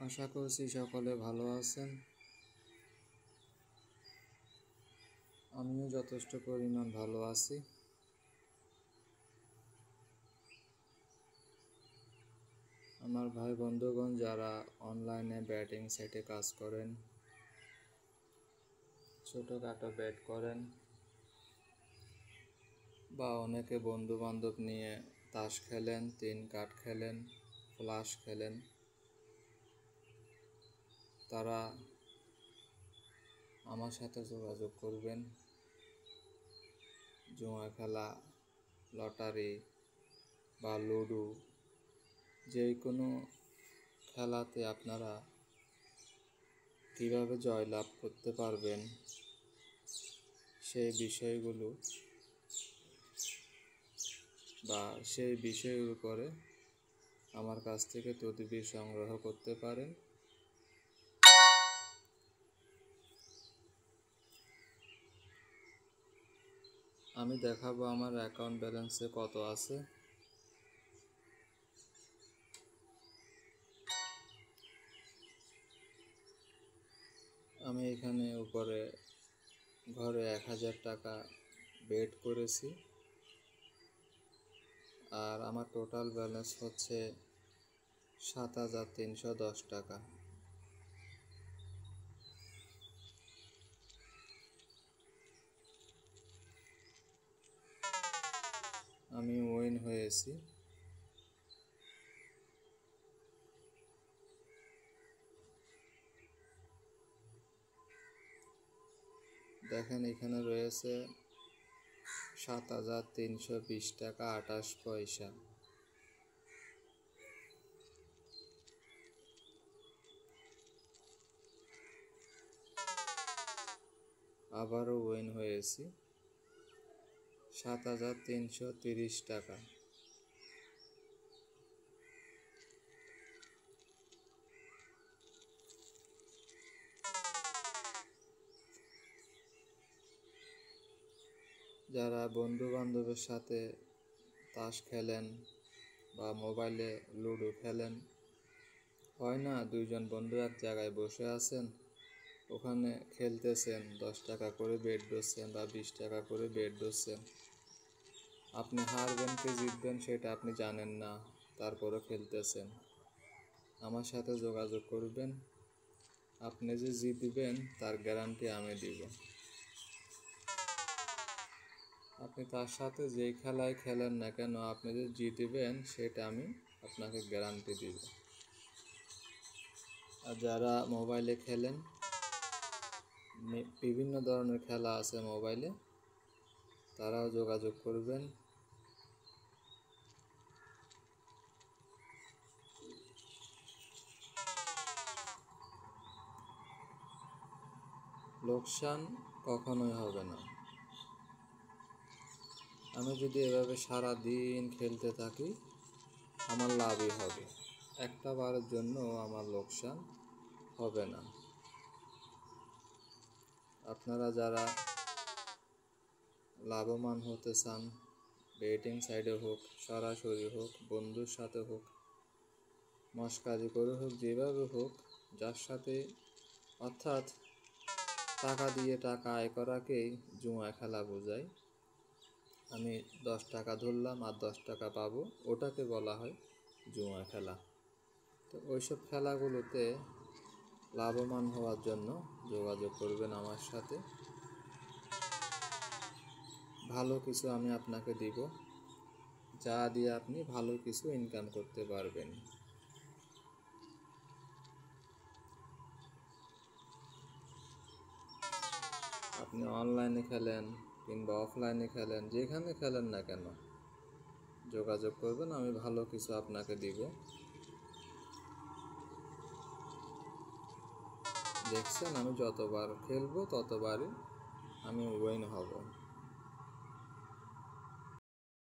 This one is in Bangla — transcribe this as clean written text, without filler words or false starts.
আশা করছি সকলে ভালো আছেন। আমিও যথেষ্ট পরিমাণ ভালো আছি। আমার ভাই বন্ধুগণ যারা অনলাইনে ব্যাটিং সাইটে কাজ করেন, ছোটোখাটো ব্যাট করেন, বা অনেকে বন্ধু বান্ধব নিয়ে তাস খেলেন, 3 কাঠ খেলেন, ফ্লাশ খেলেন, তারা আমার সাথে যোগাযোগ করবেন। জুয়া খেলা, লটারি বা লুডো, যে কোনো খেলাতে আপনারা কীভাবে জয়লাভ করতে পারবেন সেই বিষয়গুলো বা সেই বিষয়ের উপরে আমার কাছ থেকে তদবির সংগ্রহ করতে পারেন। আমি দেখাবো আমার অ্যাকাউন্ট ব্যালেন্সে কত আছে। আমি এখানে উপরে ঘরে 1000 টাকা বেট করেছি, আর আমার টোটাল ব্যালেন্স হচ্ছে 7310 টাকা। আমি উইন হয়েছি। দেখেন এখানে রয়েছে 7320 টাকা 28 পয়সা। আবারও উইন হয়েছি 7330 টাকা। যারা বন্ধু বান্ধবের সাথে তাস খেলেন বা মোবাইলে লুডো খেলেন, হয় না 2 জন বন্ধু এক জায়গায় বসে আছেন, ওখানে খেলতেছেন, 10 টাকা করে বেট ধরছেন বা 20 টাকা করে বেট ধরছেন। আপনি হারবেন কি জিতবেন সেটা আপনি জানেন না, তারপরও খেলতেছেন। আমার সাথে যোগাযোগ করবেন, আপনি যে জিতবেন তার গ্যারান্টি আমি দিব। আপনি তার সাথে যেই খেলায় খেলেন না কেন, আপনি যে জিতবেন সেটা আমি আপনাকে গ্যারান্টি দিব। আর যারা মোবাইলে খেলেন, বিভিন্ন ধরনের খেলা আছে মোবাইলে, তারাও যোগাযোগ করবেন। লোকসান কখনোই হবে না। আমি যদি এভাবে সারা দিন খেলতে থাকি, আমার লাভই হবে। একটা বারের জন্য আমার লোকসান হবে না। আপনারা যারা লাভবান হতে চান, বেটিং সাইডে হোক, সরাসরি হোক, বন্ধুর সাথে হোক, মশকারি করে হোক, যেভাবে হোক, যার সাথে, অর্থাৎ টাকা দিয়ে টাকা আয় করাকেই জুয়া খেলা বোঝায়। আমি 10 টাকা ধরলাম আর 10 টাকা পাবো, ওটাকে বলা হয় জুয়া খেলা। তো ওইসব খেলাগুলোতে লাভবান হওয়ার জন্য যোগাযোগ করবেন আমার সাথে। ভালো কিছু আমি আপনাকে দিব, যা দিয়ে আপনি ভালো কিছু ইনকাম করতে পারবেন। আপনি অনলাইনে খেলেন কিংবা অফলাইনে খেলেন, যেখানে খেলেন না কেন, যোগাযোগ করবেন, আমি ভালো কিছু আপনাকে দিব। দেখছেন, আমি যতবার খেলবো ততবারই আমি উইন হব।